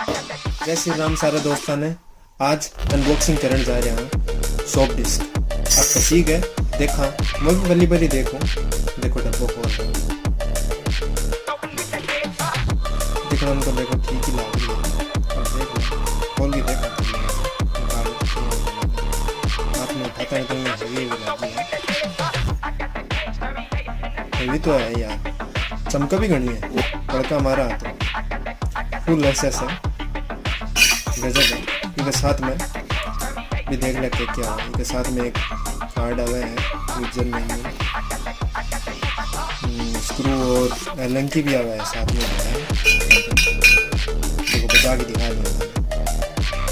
जय श्री राम सारे दोस्तों ने। आज अनबॉक्सिंग करने जा रहे हैं सॉफ्ट डिस्क। आपको सीख है देखा मैं भी पहली बारी देखूं। देखो डब्बो खोल रहा हूं, देखो उनको देखो ठीक ही लग रही है। खोल के देखा हाथ में उठाता है तो ये हेवी लगी है। हेवी तो है यार, चमका भी घनी है। लड़का हमारा हाथ फुल एक्सेस है, गजब है। इनके साथ में भी देख लेते क्या है। इनके साथ में एक कार्ड आया है, यूजर मेन्यू, स्क्रू और एलन की भी आया है साथ में। देखो बजा के दिखा दूंगा।